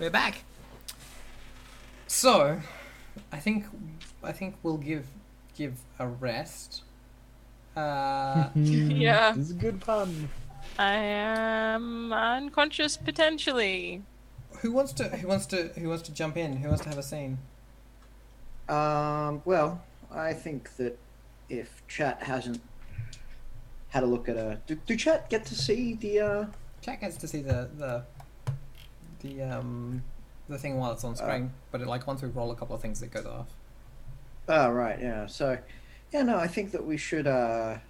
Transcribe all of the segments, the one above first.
We're back. So, I think we'll give a rest. Yeah. This is a good pun. I am unconscious potentially. Who wants to jump in? Who wants to have a scene? Well, I think that if chat hasn't had a look at do chat get to see Chat gets to see the thing while it's on screen, but once we roll a couple of things, it goes off. Oh, right, yeah. So, yeah, no, I think that we should, I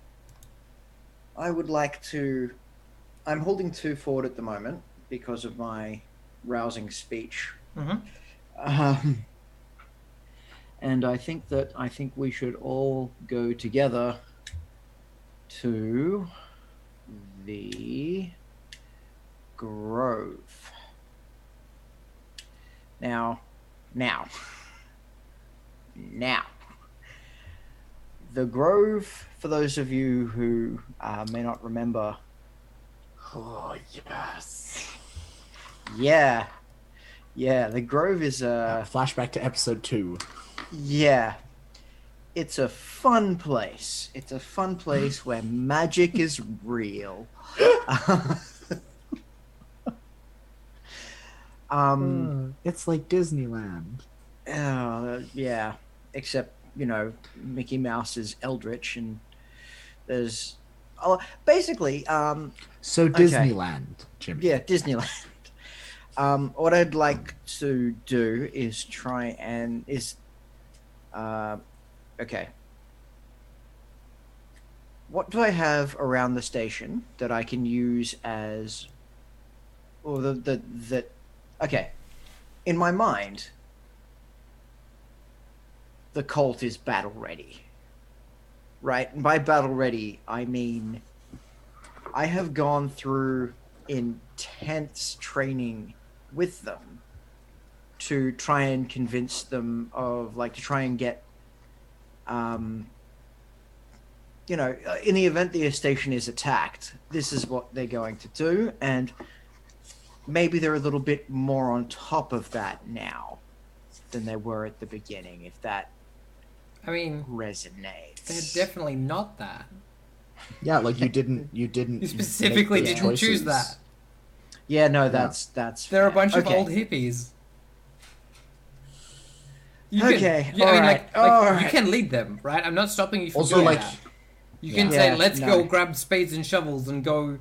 would like to, I'm holding 2 forward at the moment because of my rousing speech. Mm-hmm. And I think we should all go together to the Grove. Now, the Grove, for those of you who may not remember. Oh, yes. Yeah, the Grove is a... Flashback to episode 2. Yeah. It's a fun place. It's a fun place where magic is real. It's like Disneyland. Yeah. Except, Mickey Mouse is eldritch and there's... basically, So Disneyland, Jimmy. Yeah, Disneyland. What I'd like to do is try and... Okay. What do I have around the station that I can use as... Or okay. In my mind, the cult is battle ready. Right? And by battle ready, I mean I have gone through intense training with them to try and convince them of, to try and get, in the event the station is attacked, this is what they're going to do, and maybe they're a little bit more on top of that now than they were at the beginning, if that resonates. They're definitely not that. Yeah, you didn't. You specifically didn't choose that. Yeah, no, that's They're a bunch of old hippies. You can lead them, right? I'm not stopping you from doing that. You can say, let's go grab spades and shovels and go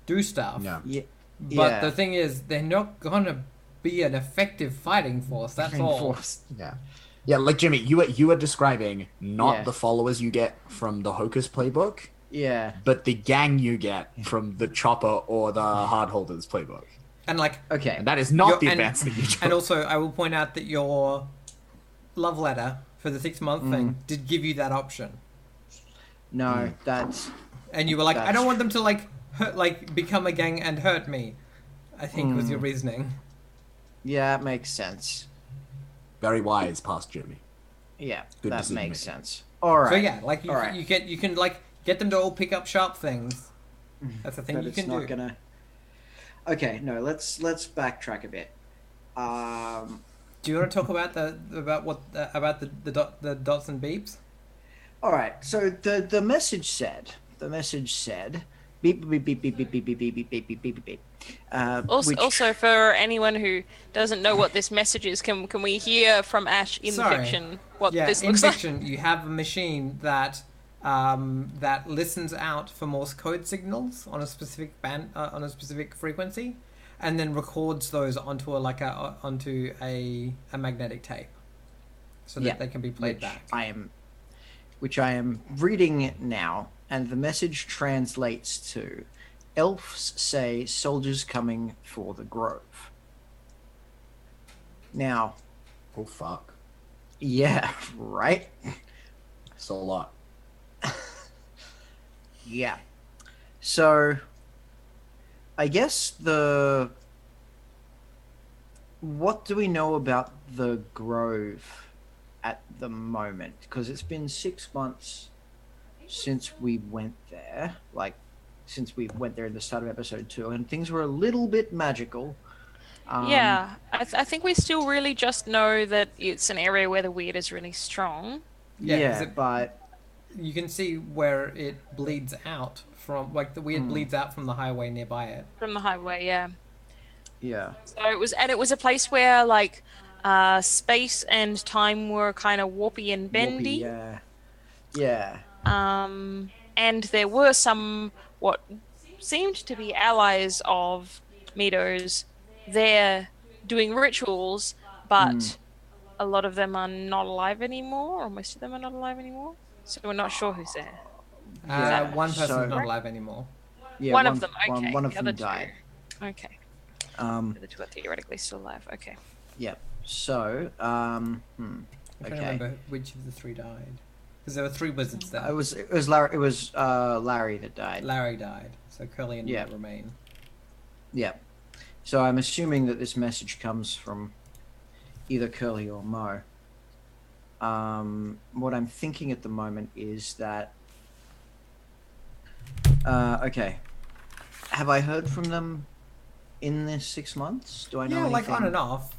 do stuff. Yeah. But the thing is, they're not gonna be an effective fighting force. That's all. Yeah. Yeah, Jimmy, you were describing not the followers you get from the Hocus playbook. Yeah. But the gang you get from the Chopper or the Hardholders playbook. And and that is not the advanced thing you chose. And also, I will point out that your love letter for the 6-month thing did give you that option. No, that's... And you were like, I don't want them to hurt, become a gang and hurt me, I think was your reasoning. Yeah, it makes sense. Very wise, past Jimmy. Yeah, Good that makes decision-making. sense. All right. So yeah, you can get them to all pick up sharp things. That's the thing But you it's can not do. gonna... Okay, no, let's backtrack a bit. Do you want to talk about the dots and beeps? All right. So the message said beep beep beep beep beep beep beep beep beep beep beep beep beep. Also, for anyone who doesn't know what this message is, can we hear from Ash in fiction what this looks like? In fiction, you have a machine that listens out for Morse code signals on a specific band on a specific frequency, and then records those onto a magnetic tape, so that they can be played back. Which I am reading now, and the message translates to: elves say soldiers coming for the Grove. Now, oh fuck. Yeah, right? That's a lot. Yeah. So, I guess what do we know about the Grove at the moment? Because it's been 6 months since we went there. Since we went there at the start of episode 2, and things were a little bit magical. Yeah, I think we still really just know that it's an area where the weird is really strong. Yeah, but you can see where it bleeds out from, like the weird bleeds out from the highway nearby it. From the highway, yeah. Yeah. So it was a place where like space and time were kind of warpy and bendy. Whoopee, yeah. And there were some what seemed to be allies of Mido's there doing rituals, but a lot of them are not alive anymore, or most of them are not alive anymore. So we're not sure who's there. Yeah. One person's So not alive anymore. yeah, One of them, okay. one of The them other two. died. Okay. Um. The two are theoretically still alive. Okay. Yeah. So I'm trying to okay. remember which of the three died. Because there were three wizards there. It was Larry that died. Larry died, so Curly and Yeah. Mo remain. Yeah. So I'm assuming that this message comes from either Curly or Mo. What I'm thinking at the moment is that. Okay. Have I heard from them in this 6 months? Do I know anything? Like on and off.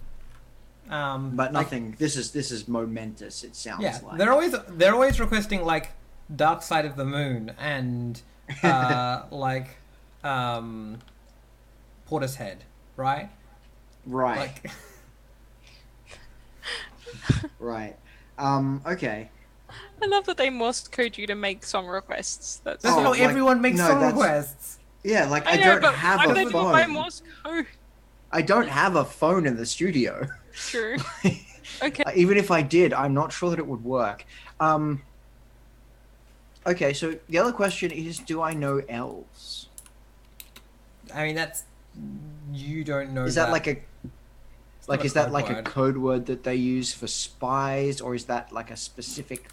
But nothing. This is momentous. It sounds like. They're always requesting like Dark Side of the Moon and like Portishead, right? Right. Like right. Okay. I love that they Morse code you to make song requests. That's how everyone makes song requests. Yeah, like I don't have a phone. By Morse code. I don't have a phone in the studio. True. Okay. Even if I did, I'm not sure that it would work. Okay, so the other question is, do I know elves? I mean, you don't know. Is that like a code word that they use for spies, or is that like a specific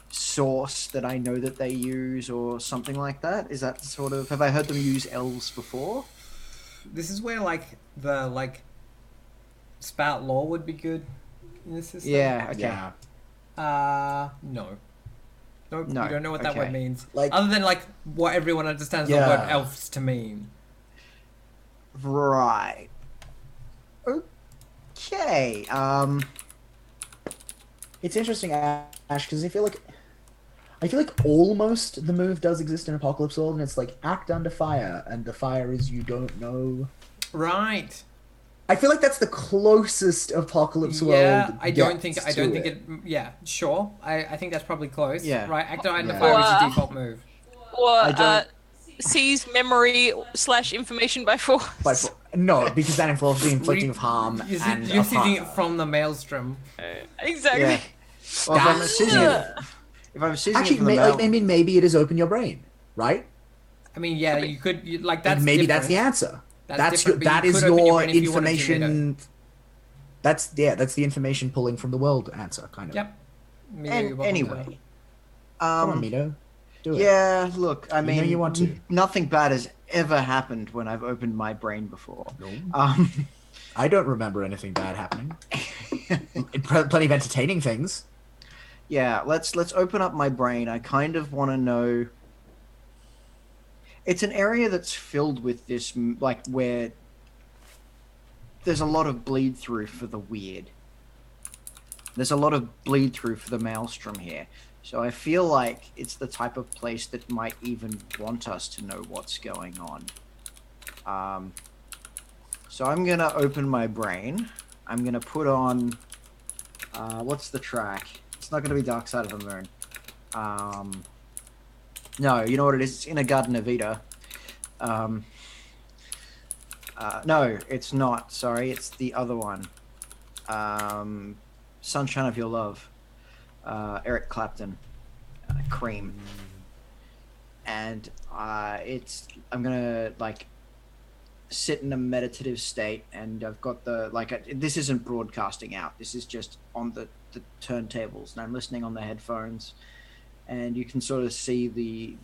source that I know that they use, or something like that? Is that sort of, have I heard them use elves before? This is where like the spout law would be good in this system. Yeah. Okay. Yeah. No. Nope, No. You don't know what that word means. Like, other than like what everyone understands the word elves to mean. Right. Okay. It's interesting, Ash, because I feel like almost the move does exist in Apocalypse World, and it's like act under fire, and the fire is you don't know. Right. I feel like that's the closest Apocalypse World. Yeah, I don't think it. Yeah, sure. I think that's probably close. Yeah. Right. Act under fire is your default move. Or seize memory / information by force. No, because that involves the inflicting of harm. You're seizing it from the maelstrom. Exactly. Yeah. Well, if I'm seizing actually, maybe it is open your brain, right? I mean, yeah, you could that's maybe different. that's the answer. That is your your information. That's the information pulling from the world answer, kind of. Yep. Anyway, come on, Mito. Do it. Yeah, look, I mean, you want to. Nothing bad has ever happened when I've opened my brain before. No. I don't remember anything bad happening. Plenty of entertaining things. Yeah, let's open up my brain. I kind of want to know. It's an area that's filled with this, like, where there's a lot of bleed through for the weird. There's a lot of bleed through for the maelstrom here. So I feel like it's the type of place that might even want us to know what's going on. So I'm going to open my brain. I'm going to put on... what's the track? It's not going to be Dark Side of the Moon. No, you know what it is? It's In a Garden of Eden. No, it's not. Sorry, it's the other one. Sunshine of Your Love. Eric Clapton. Cream. And I'm gonna like sit in a meditative state, and I've got this isn't broadcasting out. This is just on the turntables, and I'm listening on the headphones. And you can sort of see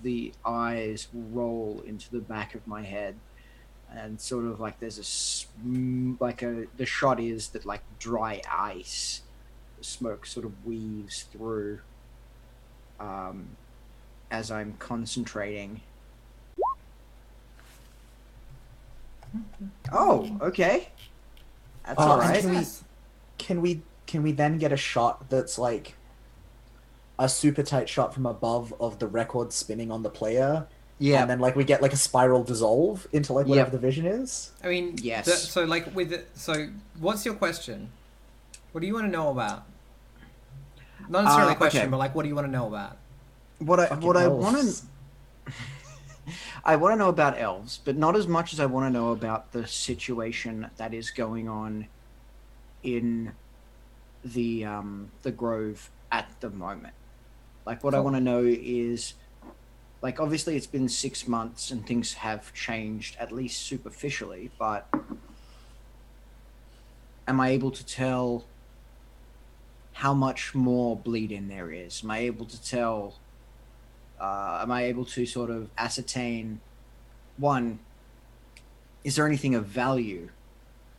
the eyes roll into the back of my head, and sort of like there's the shot is that like dry ice, the smoke sort of weaves through, as I'm concentrating. Oh, okay. That's Oh, all and right. can we then get a shot that's like a super tight shot from above of the record spinning on the player, and then Yep. like we get like a spiral dissolve into like whatever the Yep. vision is? I mean, Yes. so like so what's your question? What do you want to know about? Not necessarily a question, Okay. but like, what do you want to know about? Fucking What I want to elves. I want to know about elves, but not as much as I want to know about the situation that is going on in the grove at the moment. Like, what I Cool. want to know is, like, obviously it's been 6 months and things have changed at least superficially, but am I able to tell how much more bleed in there is? Am I able to tell? Am I able to sort of ascertain, one, is there anything of value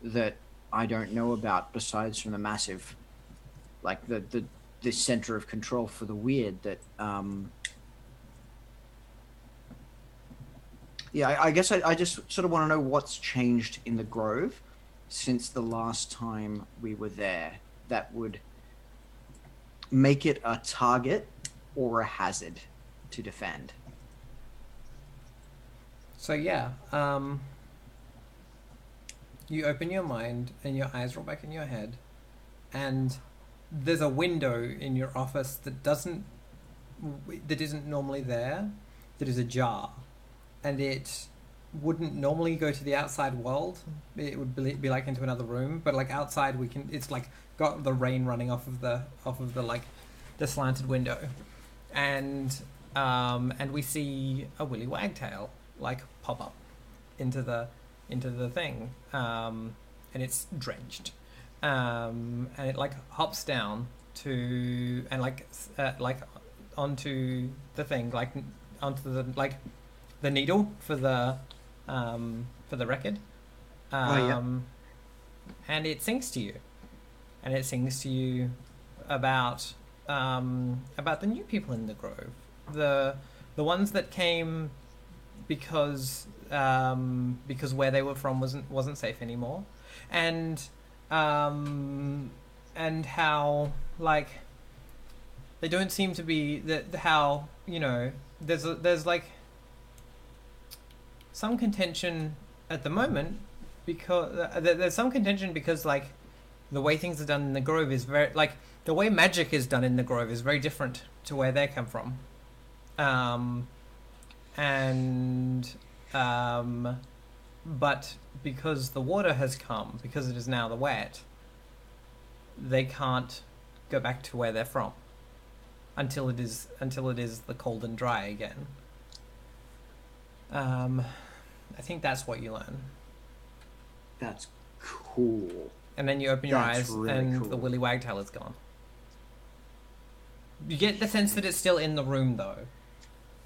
that I don't know about besides from the massive, like the center of control for the weird that yeah, I guess I just sort of want to know what's changed in the grove since the last time we were there that would make it a target or a hazard to defend. So yeah, you open your mind and your eyes roll back in your head, and there's a window in your office that isn't normally there, that is ajar, and it wouldn't normally go to the outside world. It would be like into another room, but like outside we can. It's like got the rain running off of the like the slanted window, and we see a willy wagtail like pop up into the thing, and it's drenched, and it like hops down to and like onto the thing, like onto the like the needle for the record, Oh yeah. and it sings to you, and it sings to you about the new people in the grove, the ones that came because where they were from wasn't safe anymore, and how like they don't seem to be that how there's like some contention at the moment because there's some contention because like the way things are done in the grove is very like the way magic is done in the grove is very different to where they come from, um, and but because the water has come, because it is now the wet, they can't go back to where they're from until it is the cold and dry again. I think that's what you learn. That's cool. And then you open your That's eyes, really and cool. the willy wagtail is gone. You get the sense that it's still in the room, though.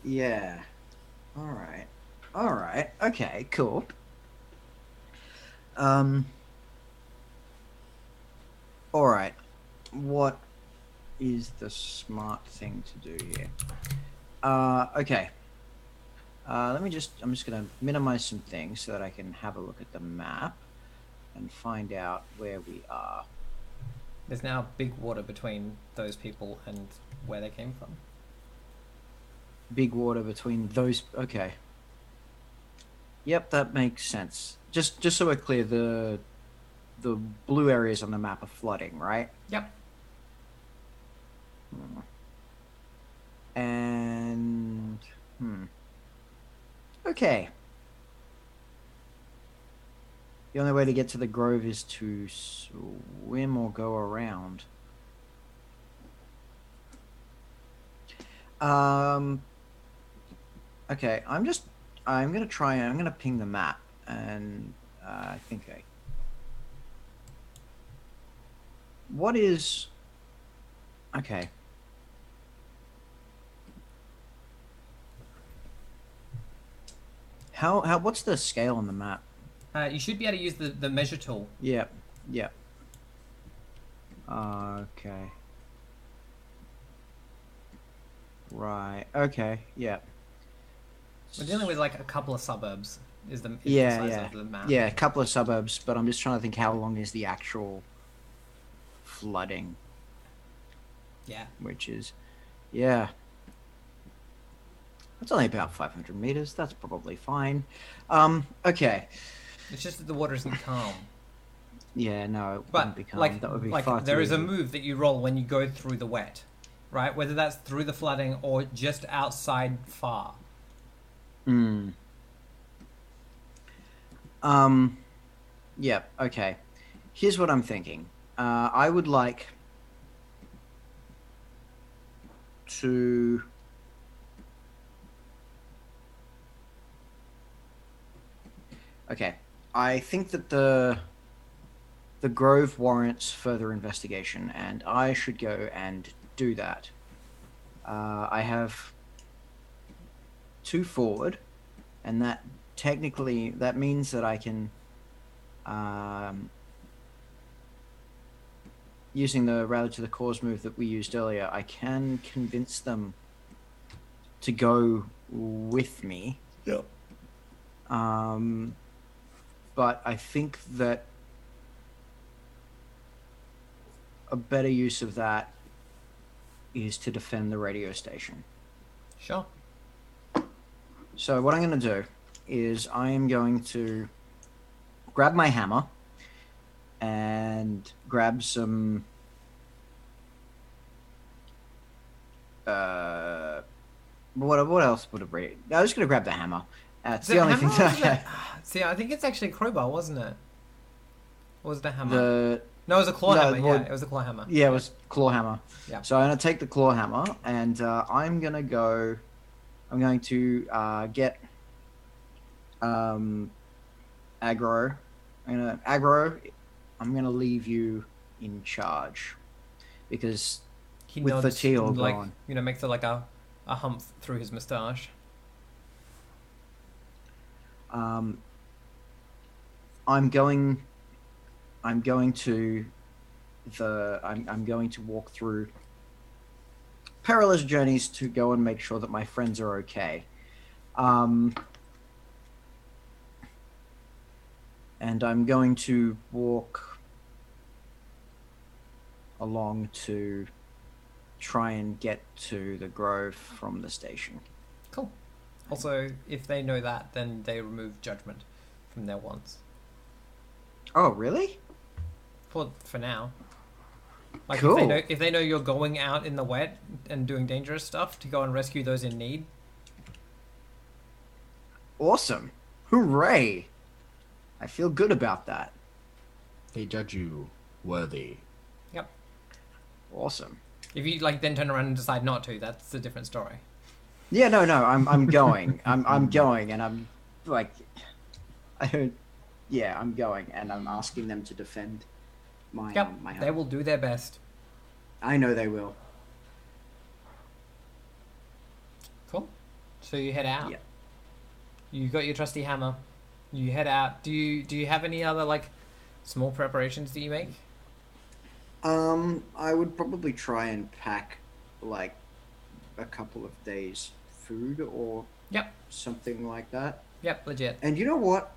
Yeah. All right. All right. Okay. Cool. Um. All right. What is the smart thing to do here? Okay. I'm just gonna minimize some things so that I can have a look at the map and find out where we are. There's now big water between those people and where they came from. Big water between those. Okay. Yep, that makes sense. Just so we're clear, the blue areas on the map are flooding, right? Yep. And okay. The only way to get to the grove is to swim or go around. Okay, I'm gonna ping the map, and I think what is, okay. What's the scale on the map? You should be able to use the measure tool. Yep, yep. Okay. Right. Okay. Yeah. We're dealing with like a couple of suburbs. is the Yeah, size yeah, of the map. yeah. A couple of suburbs, but I'm just trying to think how long is the actual flooding, Yeah. which is, yeah, it's only about 500 meters. That's probably fine. Okay. It's just that the water isn't calm. Yeah, no, it But wouldn't be calm. That would be far there too is a easy. move that you roll when you go through the wet, right? Whether that's through the flooding or just outside far. Hmm. Yeah. Okay. Here's what I'm thinking. I would like to. Okay. I think that the Grove warrants further investigation, and I should go and do that. I have 2 forward, and that technically that means that I can, using the rally to the cause move that we used earlier, I can convince them to go with me. Yep. But I think that a better use of that is to defend the radio station. Sure. So what I'm going to do is I am going to grab my hammer and grab some what else would it be? I'm just going to grab the hammer. It's the only thing that I have. See, I think it's actually a crowbar, wasn't it? Or was it a hammer? The No, it was a claw no, hammer. well, Yeah, it was a claw hammer. Yeah, it was claw hammer. Yeah. So I'm going to take the claw hammer and I'm going to get aggro. I'm going to leave you in charge because He with the nods teal and, like, gone. makes like a hump through his moustache. I'm going to I'm going to walk through perilous journeys to go and make sure that my friends are okay. And I'm going to walk along to try and get to the Grove from the station. Cool. Also, if they know that, then they remove judgment from their wants. Oh, really? For now. Like, Cool. if they know you're going out in the wet and doing dangerous stuff to go and rescue those in need. Awesome. Hooray. I feel good about that. They judge you worthy. Yep. Awesome. If you then turn around and decide not to, that's a different story. Yeah, no, I'm going. I'm going, and I'm like, I heard. Yeah, I'm going, and I'm asking them to defend my. Yep. My home. They will do their best. I know they will. Cool. So you head out. Yeah. You got your trusty hammer. You head out. Do you have any other small preparations that you make? I would probably try and pack a couple of days food or Yep. something like that. Yep. Legit. And you know what?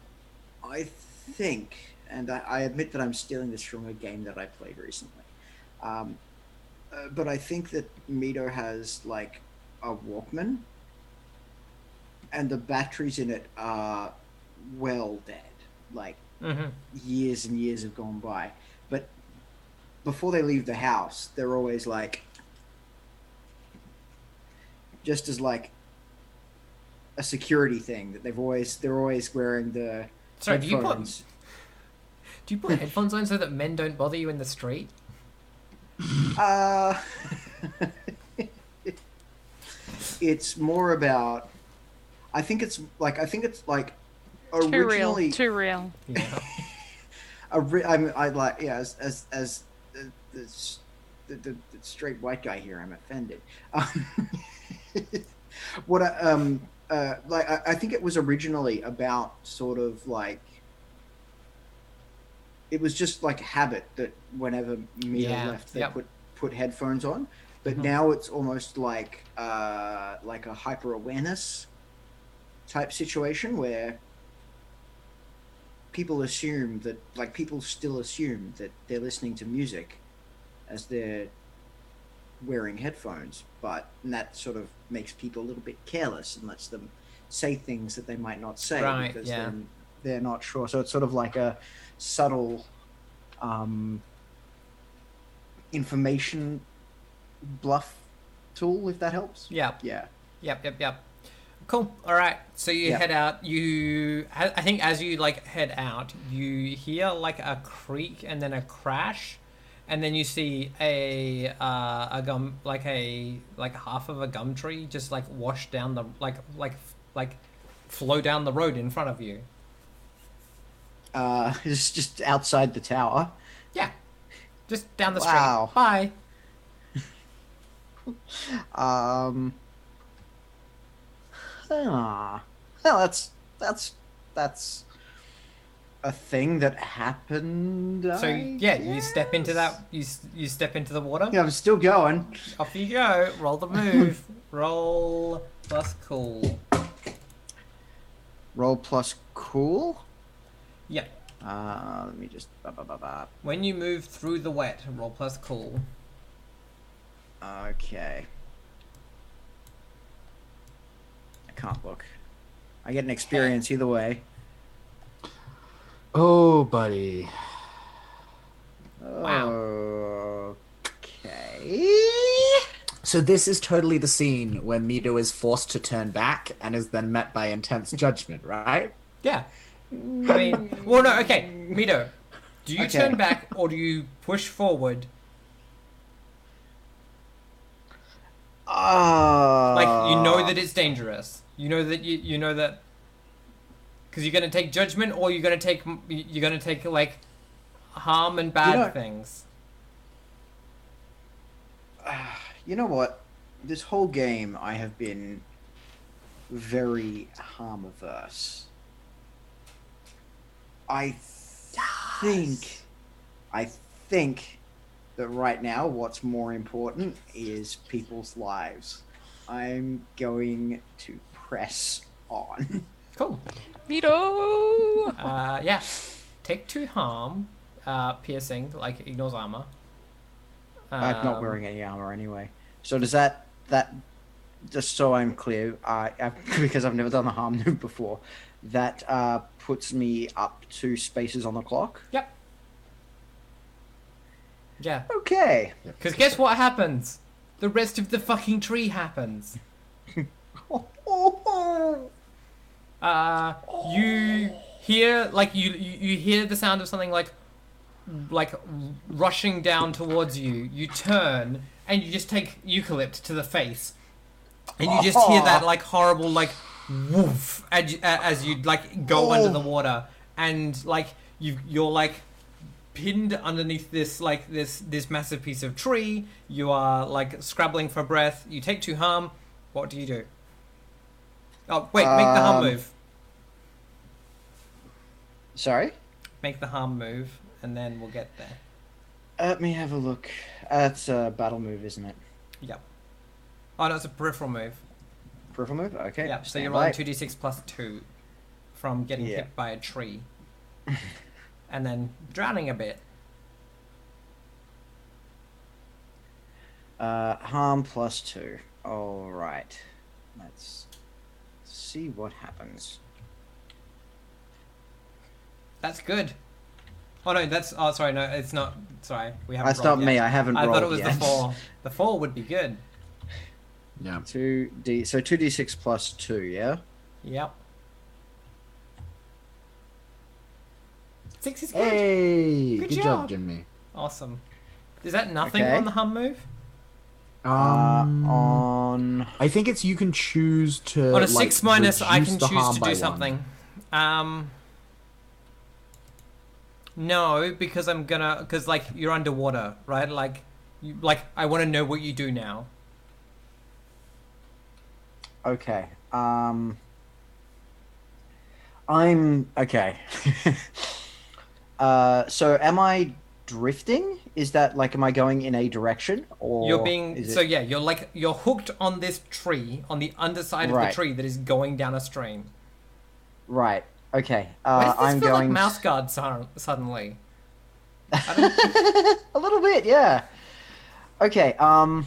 I think, and I admit that I'm stealing this from a game that I played recently. But I think that Mito has a Walkman, and the batteries in it are well dead. Mm-hmm. Years and years have gone by. But before they leave the house, they're always just as a security thing that they're always wearing the Sorry, headphones. Do you put headphones on so that men don't bother you in the street? It's more about. I think it's originally Too real. Yeah. As the straight white guy here, I'm offended. I think it was originally about sort of it was just habit that whenever Mia left, they put headphones on. But now it's almost like a hyper awareness type situation where people assume that, like, people still assume that they're listening to music as they're wearing headphones, but that sort of makes people a little bit careless and lets them say things that they might not say Right, because yeah. they're not sure. So it's sort of like a subtle information bluff tool, if that helps. Yep. Yeah. Yep. Cool. All right. So you Yep. head out. I think as you like head out, you hear like a creak and then a crash, and then you see a gum like half of a gum tree just like wash down the like flow down the road in front of you. It's just outside the tower. Yeah. Just down the Wow. street. Bye. Well, that's a thing that happened. So I yeah, you step into guess? that. You step into the water. Yeah, I'm still going. Off you go. Roll the move. Roll plus cool. Roll plus cool. Yeah. Let me just. When you move through the wet, roll plus cool. Okay. I can't look. I get an experience either way. Oh, buddy. Wow. Okay. So this is totally the scene where Mido is forced to turn back and is then met by intense judgment, right? Yeah. I mean, well, no, okay. Mido, do you Okay. turn back or do you push forward? Like, you know that it's dangerous. You know that because you're gonna take judgment or you're gonna take like harm and bad know- things. You know what? This whole game, I have been very harm averse. I think that right now, what's more important is people's lives. I'm going to press on. Cool. Vito! Yeah. Take 2 harm, piercing, like ignores armor. I'm not wearing any armor anyway. So does that just so I'm clear, because I've never done the harm move before, that puts me up 2 spaces on the clock? Yep. Yeah. Okay. Because guess what happens? The rest of the fucking tree happens. You hear you hear the sound of something like rushing down towards you. You turn and you just take Eucalypt to the face, and you just hear that like horrible like woof as you like go under the water, and like you're like pinned underneath this massive piece of tree. You are like scrabbling for breath. You take 2 harm. What do you do? Oh wait, make the harm move. Sorry? Make the harm move, and then we'll get there. Let me have a look. That's a battle move, isn't it? Yep. Oh no, it's a peripheral move. Peripheral move? Okay. Yeah, so stand you're by. rolling 2d6 plus 2 from getting Yeah. hit by a tree. And then drowning a bit. Harm plus 2. Alright. Let's see what happens. That's good. Oh no, sorry, no, it's not. Sorry, we haven't That's rolled not yet. me, I haven't I rolled thought it was yet. the 4. The 4 would be good. Yeah. 2d, so 2d6 plus 2, yeah? Yep. 6 is good. Hey, Good good job. job, Jimmy. Awesome. Is that nothing Okay. on the hum move? On... I think it's you can choose to On a 6 minus, I reduce can the choose harm to by do 1. something. No, because because like you're underwater, right? Like, I want to know what you do now. Okay. I'm... Okay. So am I drifting? Is that, like, am I going in a direction? Or You're being is so it... yeah. You're hooked on this tree, on the underside of Right. the tree that is going down a stream. Right. Okay. Why does this I'm feel like going mouse guard suddenly? a little bit, yeah. Okay. I'm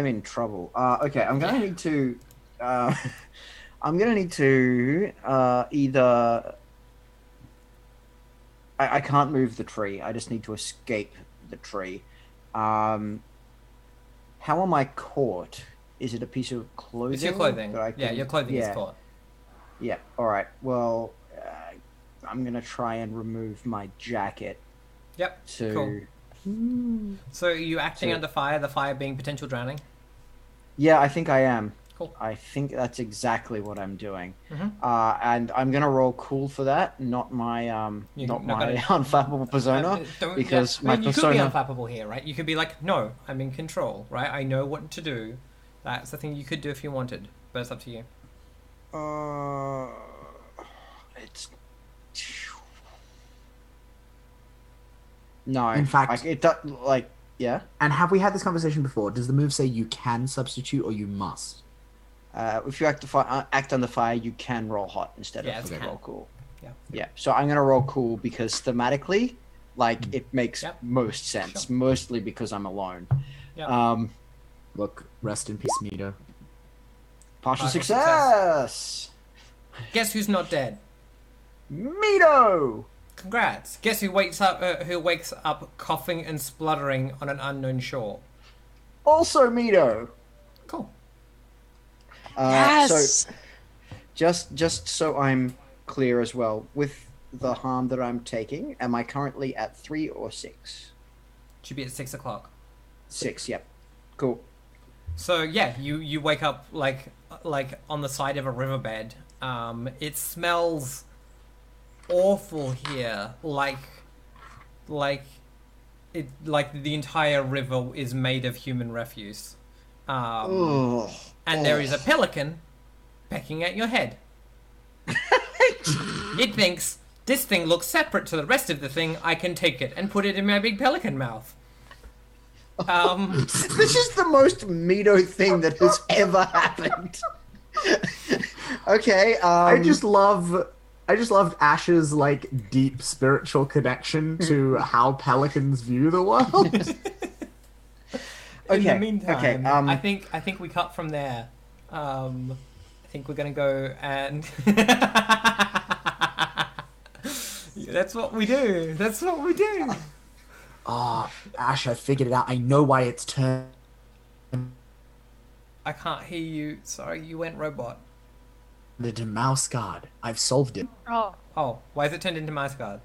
in trouble. Okay. I'm gonna need to. I'm gonna need to either. I can't move the tree. I just need to escape the tree. How am I caught? Is it a piece of clothing? It's your clothing. that I Yeah, can- your clothing is yeah. caught. Yeah. All right. Well, I'm gonna try and remove my jacket Yep. to. Cool. So are you acting So- under fire? The fire being potential drowning. Yeah, I think I am. Cool. I think that's exactly what I'm doing. Mhm. And I'm gonna roll cool for that, not my You're not not my gonna- unflappable persona, because I mean, my you could be persona. unflappable here, right? You could be like, no, I'm in control, right? I know what to do. That's the thing you could do if you wanted, but it's up to you. It's no. In fact- it does like yeah. And have we had this conversation before? Does the move say you can substitute or you must? If you act under fire, you can roll hot instead Yeah, of it's can. roll cool. Yeah. Yeah. So I'm gonna roll cool because thematically, like, it makes Yep. most sense. Sure. Mostly because I'm alone. Yep. Look, rest in peace, Mito. Partial Partial success. Guess who's not dead? Mito. Congrats. Guess who wakes up coughing and spluttering on an unknown shore? Also Mito. Cool. Yes. So just so I'm clear as well, with the harm that I'm taking, am I currently at 3 or 6? Should be at 6 o'clock. 6. Yep. Cool. So yeah, you wake up like on the side of a riverbed. It smells awful here. Like the entire river is made of human refuse. Ugh. And there is a pelican pecking at your head. It thinks, this thing looks separate to the rest of the thing, I can take it and put it in my big pelican mouth. This is the most Mito thing that has ever happened. Okay. I just loved Ash's like deep spiritual connection to how pelicans view the world. In the Okay, meantime, okay, I think we cut from there. I think we're gonna go and that's what we do. That's what we do. Oh, Ash, I figured it out. I know why it's turned I can't hear you. Sorry, you went robot. into mouse guard. I've solved it. Oh. Oh, why is it turned into mouse guard?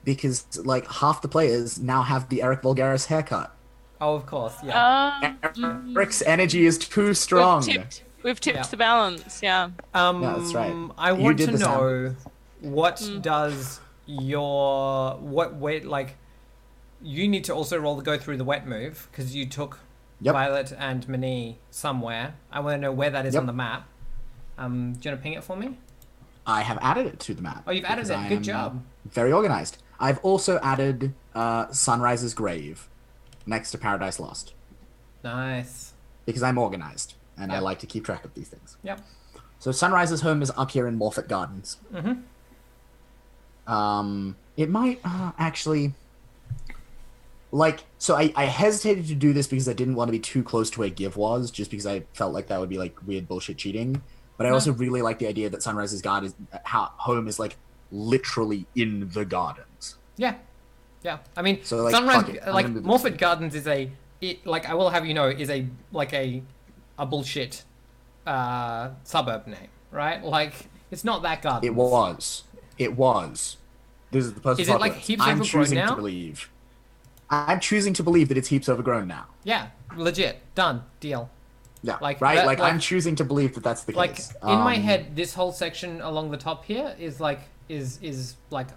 Because like half the players now have the Eric Vulgaris haircut. Oh, of course, yeah. Eric's energy is too strong. We've tipped Yeah. the balance, yeah. Yeah, that's right. I You want did to the sound. know what does your what wet like. You need to also roll the go through the wet move because you took Yep. Violet and Mani somewhere. I want to know where that is Yep. on the map. Do you want to ping it for me? I have added it to the map. Oh, you've added because it. I Good am job. Very organized. I've also added Sunrise's grave next to Paradise Lost Nice. because I'm organized and I Yep. like to keep track of these things. Yep. So Sunrise's home is up here in Morphet Gardens. Mhm. It might actually. Like, so I hesitated to do this because I didn't want to be too close to where Give was, just because I felt like that would be like weird bullshit cheating. But I also really like the idea that Sunrise's home is like literally in the gardens. Yeah. Yeah. I mean, So, like, Sunrise, fuck it. I'm like gonna move it. Morphet Gardens is I will have you know, is a bullshit suburb name, right? Like, it's not that garden. It was. This is the post. Is it, like, heaps I'm overgrown choosing now? to believe. I'm choosing to believe that it's heaps overgrown now. Yeah. Legit. Done. Deal. Yeah, Like, right. that- Like, like- I'm choosing to believe that that's the Like case. in my head, this whole section along the top here is like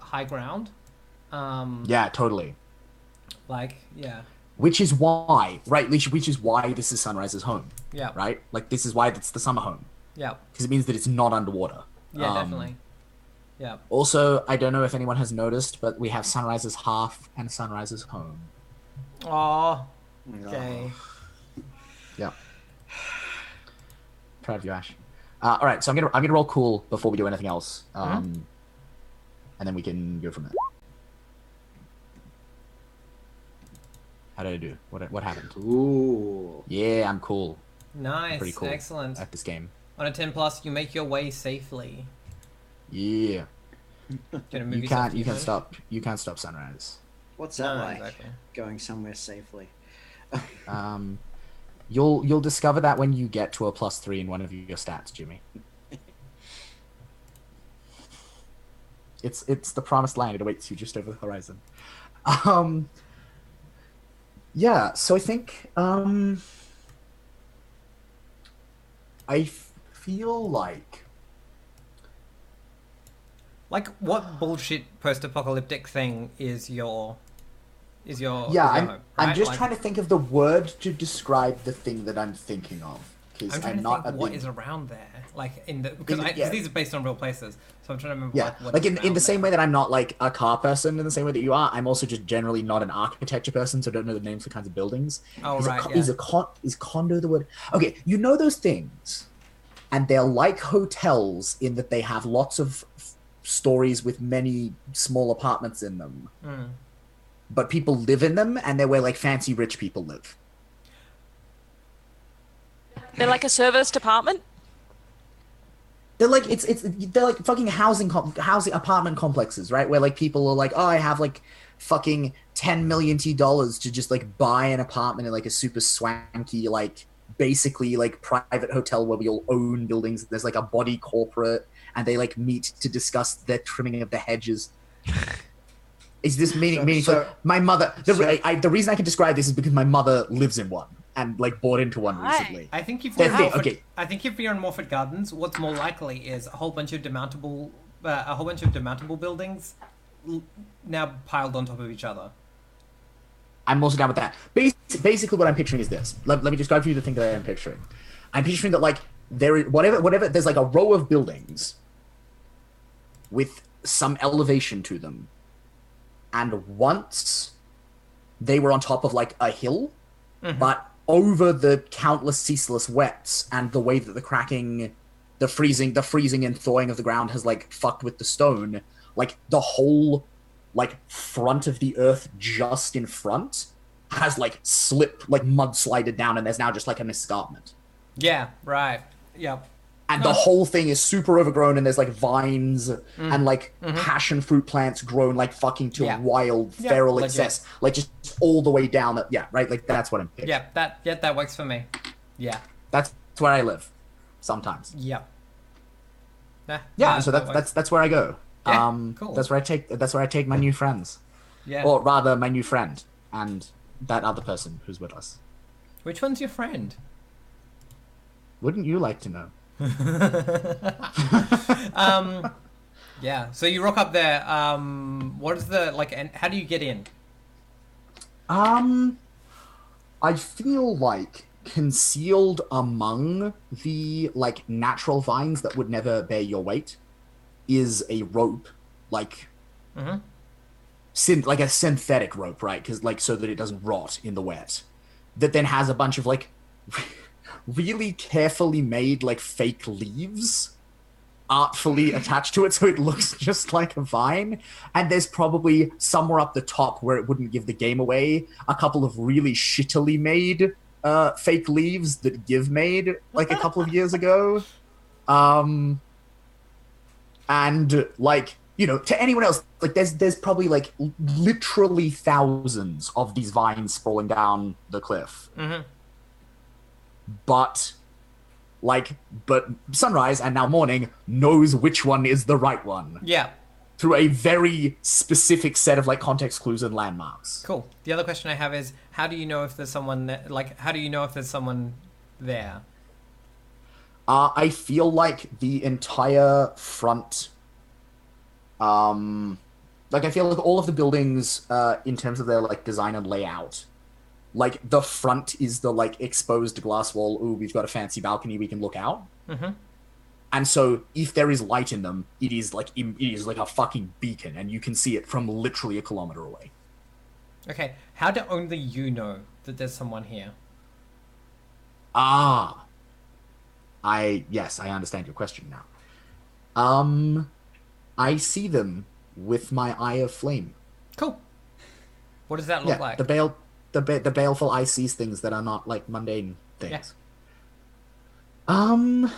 high ground. Yeah, totally. Like yeah. Which is why, right? Which is why this is Sunrise's home, Yeah. right? Like, this is why it's the summer home Yeah. because it means that it's not underwater. Yeah. Definitely. Yeah. Also, I don't know if anyone has noticed, but we have Sunrise's half and Sunrise's home. Oh. Okay. Yeah. Proud of you, Ash. All right, so I'm gonna roll cool before we do anything else, and then we can go from there. How did I do? What happened? Ooh. Yeah, I'm cool. Nice. Pretty cool. Excellent. At this game. On a 10 plus, you make your way safely. Yeah. Gonna move yourself to your phone? You can't stop sunrise. What's that No, like? exactly. Going somewhere safely. You'll discover that when you get to a +3 in one of your stats, Jimmy. It's the promised land. It awaits you just over the horizon. Yeah, so I think I feel like what bullshit post-apocalyptic thing is your yeah, home, I'm right? just trying to think of the word to describe the thing that I'm thinking of, because I'm trying to not think a what big... is around there, like because yeah. these are based on real places, so I'm trying to remember Yeah, what like is in the same around way that I'm not like a car person in the same way that you are, I'm also just generally not an architecture person, so I don't know the names for kinds of buildings. Oh, is right, is condo the word? Okay, you know those things, and they're like hotels in that they have lots of stories with many small apartments in them, but people live in them, and they're where like fancy rich people live. They're like a service department. They're like they're like fucking housing apartment complexes, right? Where like people are like, oh, I have like fucking $10 million to just like buy an apartment in like a super swanky like basically like private hotel where we all own buildings. There's like a body corporate, and they like meet to discuss the trimming of the hedges. Is this meaningful? My mother. The reason I can describe this is because my mother lives in one and like bought into one Right. recently. I think if you're Okay. I think if you're in Morford Gardens, what's more likely is a whole bunch of demountable buildings now piled on top of each other. I'm also down with that. Basically, what I'm picturing is this. Let me describe for you the thing that I'm picturing. I'm picturing that like there is whatever. There's like a row of buildings with some elevation to them, and once they were on top of like a hill, but over the countless ceaseless wets and the way that the freezing and thawing of the ground has like fucked with the stone, like the whole like front of the earth just in front has like slipped, like mudslided down, and there's now just like an escarpment. Yeah, right. Yep. And the whole thing is super overgrown, and there's like vines and like passion fruit plants grown like fucking to wild feral legit. excess, like just all the way down. Right. Like that's what I'm picturing. Yeah, that works for me. Yeah. That's where I live. Sometimes. Yep. So that's where I go. Yeah, cool. That's where I take my new friends. Yeah. Or rather, my new friend and that other person who's with us. Which one's your friend? Wouldn't you like to know? Yeah. So you rock up there. What is the like? And how do you get in? I feel like concealed among the like natural vines that would never bear your weight is a rope, like like a synthetic rope, right? Because like so that it doesn't rot in the wet. That then has a bunch of like really carefully made like fake leaves artfully attached to it, so it looks just like a vine. And there's probably somewhere up the top where it wouldn't give the game away a couple of really shittily made fake leaves that Give made like a couple of years ago. And like, you know, to anyone else, like there's probably like literally thousands of these vines sprawling down the cliff. But Sunrise and now Morning knows which one is the right one. Yeah. Through a very specific set of like context clues and landmarks. Cool. The other question I have is, how do you know if there's someone how do you know if there's someone there? I feel like the entire front, I feel like all of the buildings, in terms of their like design and layout, like the front is the like exposed glass wall. Ooh, we've got a fancy balcony, we can look out. And so if there is light in them, it is like a fucking beacon, and you can see it from literally a kilometer away. Okay. How do only you know that there's someone here? Yes, I understand your question now. I see them with my eye of flame. Cool. What does that look Yeah, like? the baleful eye sees things that are not like mundane Yeah. things. Um, Do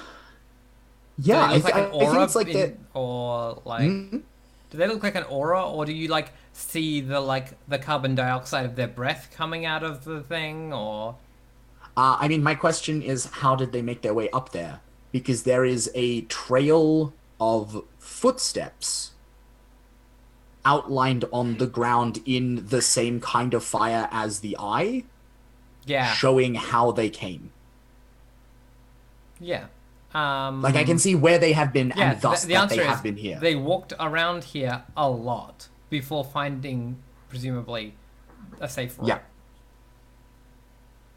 yeah, they look like an I think aura it's like that. or like? Do they look like an aura, or do you like see the carbon dioxide of their breath coming out of the thing, or? I mean, my question is, how did they make their way up there? Because there is a trail of footsteps outlined on the ground in the same kind of fire as the eye, Yeah. showing how they came. Yeah. Like, I can see where they have been, Yeah. and thus The that they answer is have been here. they walked around here a lot before finding presumably a safe route. Yeah.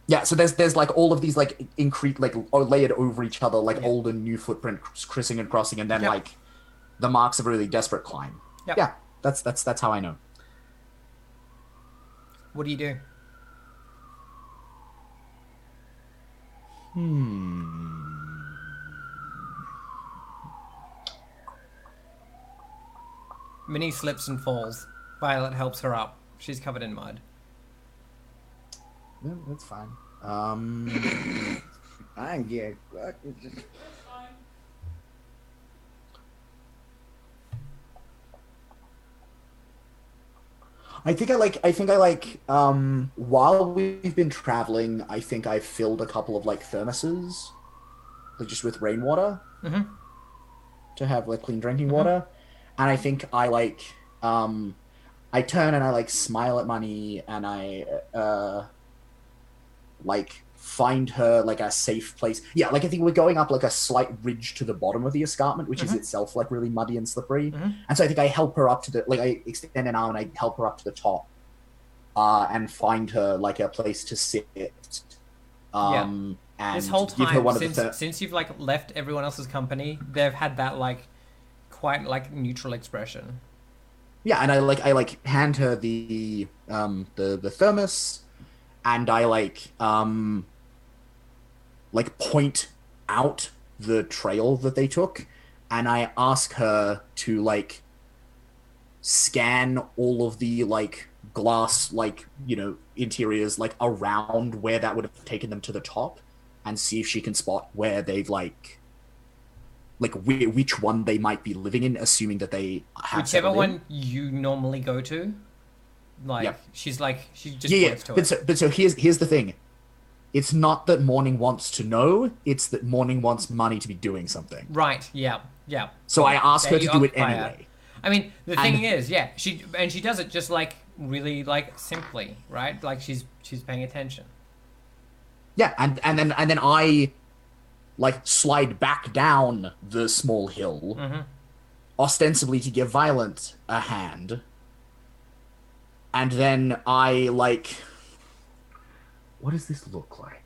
Yeah, so there's like all of these like increased like or layered over each other like Yeah. old and new footprint crissing and crossing, and then Yep. like the marks of a really desperate climb. Yep. Yeah, that's how I know. What do you do? Minnie slips and falls. Violet helps her up. She's covered in mud. Yeah, that's fine. I get fucking just. while we've been traveling, I think I filled a couple of like thermoses, like just with rainwater to have like clean drinking water. And I think I turn and I like smile at Money, and I like find her like a safe place. Yeah, like I think we're going up like a slight ridge to the bottom of the escarpment, which is itself like really muddy and slippery. And so I think I help her up to the I extend an arm and I help her up to the top, and find her like a place to sit. And This whole give her time, one of the since you've like left everyone else's company, they've had that like quite like neutral expression. yeah, and I hand her the thermos, and I point out the trail that they took, and I ask her to like scan all of the like glass interiors like around where that would have taken them to the top, and see if she can spot where they've which one they might be living in, assuming that they have Whichever settled in. one you normally go to, like Yep. she just Yeah. points to But it. so here's the thing. It's not that Morning wants to know, it's that Morning wants Money to be doing something. Right? Yeah. So I ask her There to you do it occupy her. anyway. I mean, the And- thing is, yeah, she does it just like really like simply, right? Like she's paying attention. Yeah, and then I like slide back down the small hill, ostensibly to give Violent a hand. And then I what does this look like?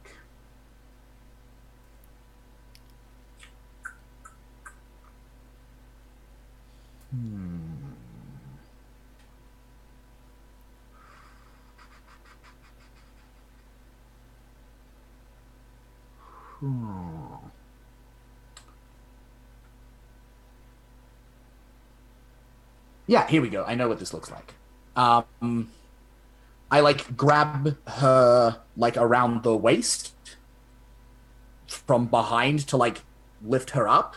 Yeah, here we go. I know what this looks like. I grab her around the waist from behind to lift her up.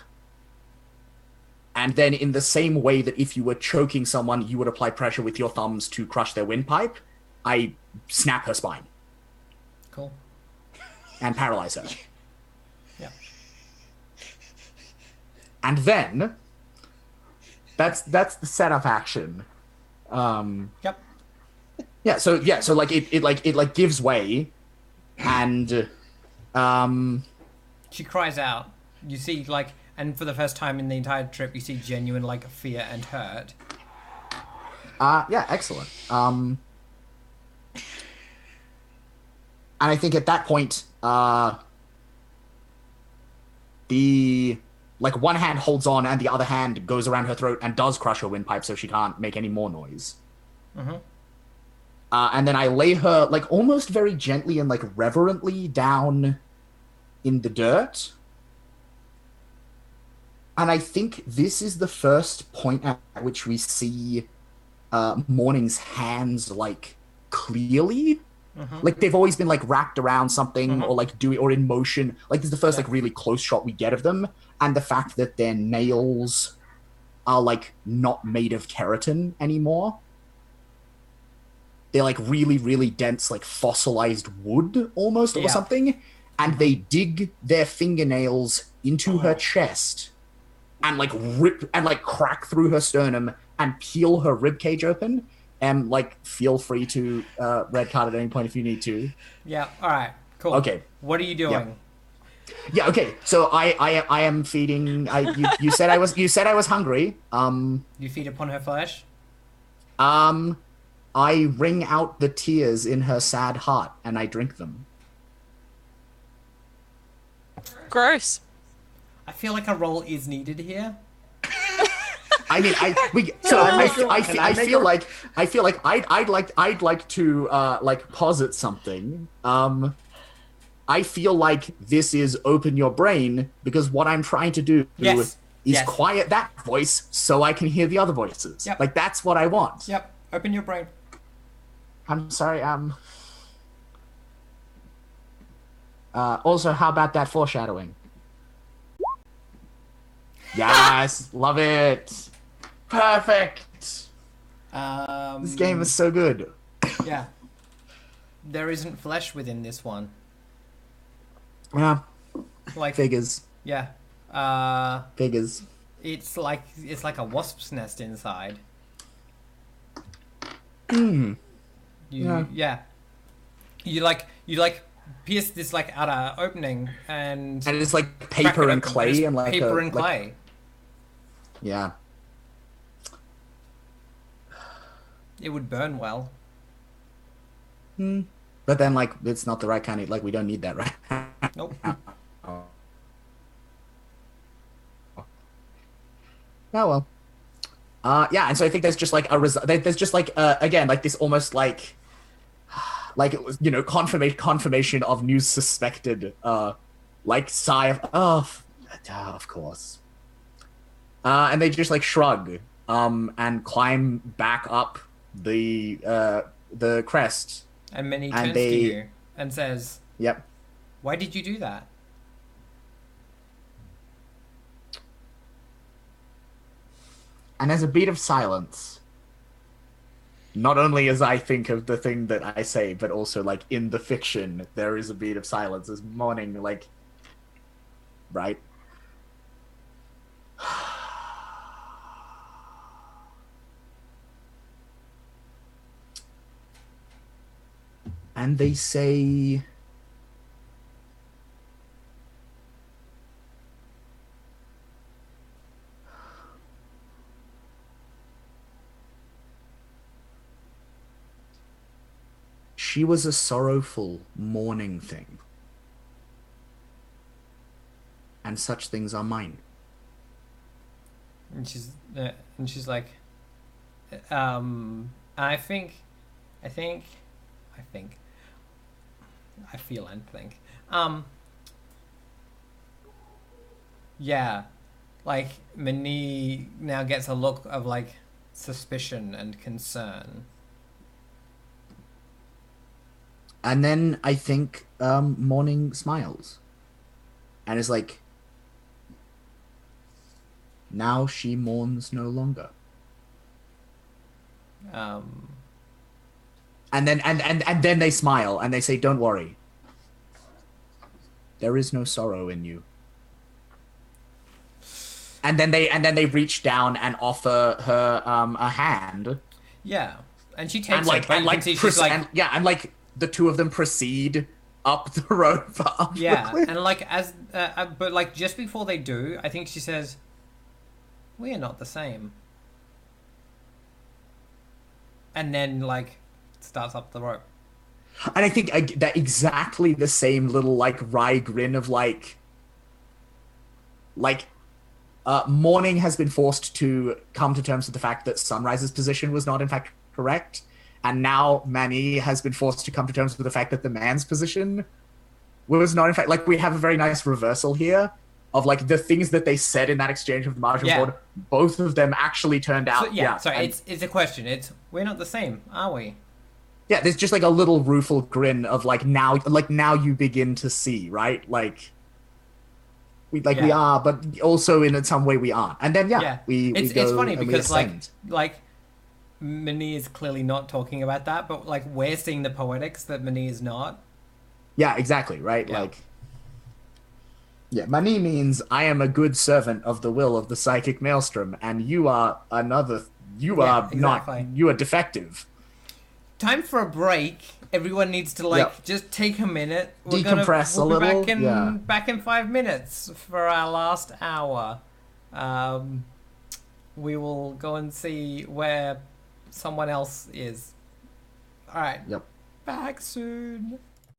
And then in the same way that if you were choking someone, you would apply pressure with your thumbs to crush their windpipe, I snap her spine Cool. and paralyze her. Yeah. And then that's the setup action. Yep. Yeah, so it gives way, and She cries out. You see and for the first time in the entire trip, you see genuine fear and hurt. yeah, excellent. And I think at that point, the one hand holds on and the other hand goes around her throat and does crush her windpipe so she can't make any more noise. And then I lay her almost very gently and reverently down in the dirt, And I think this is the first point at which we see Morning's hands like clearly. Like they've always been like wrapped around something or like doing or in motion. Like this is the first Yeah. like really close shot we get of them, and the fact that their nails are like not made of keratin anymore. They're like really, really dense, like fossilized wood almost or Yeah. something. And they dig their fingernails into her chest and like rip and like crack through her sternum and peel her rib cage open. And like, feel free to red card at any point if you need to. Yeah. All right. Cool. Okay. What are you doing? Yeah. Okay. So I am feeding. You said I was hungry. You feed upon her flesh. I wring out the tears in her sad heart and I drink them. Gross. I feel like a roll is needed here. I mean, I feel like I'd like to like posit something. I feel like this is open your brain because what I'm trying to do Yes. is Yes. quiet that voice so I can hear the other voices. Yep. Like that's what I want. Yep. Open your brain. I'm sorry. Also, how about that foreshadowing? Yes, love it. Perfect. This game is so good. Yeah. There isn't flesh within this one. Yeah, Like figures. yeah. Figures. It's like a wasp's nest inside. Hmm. Yeah. You like pierce this like outer opening and And it's like crack paper it and open, clay it's and like paper a, and like- clay. Yeah. It would burn well. But then like it's not the right kind of like we don't need that right. Nope. Oh well. Yeah, and so I think there's just like there's just like again like this almost like it was, you know, confirmation of news suspected like sigh of of course. And they just like shrug and climb back up the crest. And Minnie And turns they- to you and says, Yep. "Why did you do that?" And there's a beat of silence. Not only as I think of the thing that I say, but also like in the fiction, there is a beat of silence as Morning like, right? And they say, she was a sorrowful mourning thing. And such things are mine. And she's like, I feel and think. Yeah, like Minnie now gets a look of like suspicion and concern. And then I think Morning smiles. And is like, now she mourns no longer. And then they smile and they say, don't worry. There is no sorrow in you. And then they reach down and offer her a hand. Yeah, and she takes And like it, but and you can like, see she's like, and like the two of them proceed up the road. Up yeah, the cliff. and like but like just before they do, I think she says, "We are not the same," and then like starts up the rope. And I think that exactly the same little like wry grin of like Morning has been forced to come to terms with the fact that Sunrise's position was not in fact correct, and now Manny has been forced to come to terms with the fact that the man's position was not in fact, like, we have a very nice reversal here. of like the things that they said in that exchange with the margin Yeah. board, both of them actually turned out. So and- it's a question. It's we're not the same, are we? yeah, there's just like a little rueful grin of like now you begin to see, right? Like we Yeah. are, but also in some way we aren't. And then we it's go funny and we because ascend. like Mani is clearly not talking about that, but like we're seeing the poetics that Mani is not. Yeah, exactly, right? Yeah. Like yeah, Mani means I am a good servant of the will of the psychic maelstrom, and you are another. You Yeah, are exactly. not. You are defective. Time for a break. Everyone needs to Yep. just take a minute. Decompress We'll a be little, back in yeah. back in 5 minutes for our last hour. We will go and see where someone else is. All right. Yep. Back soon.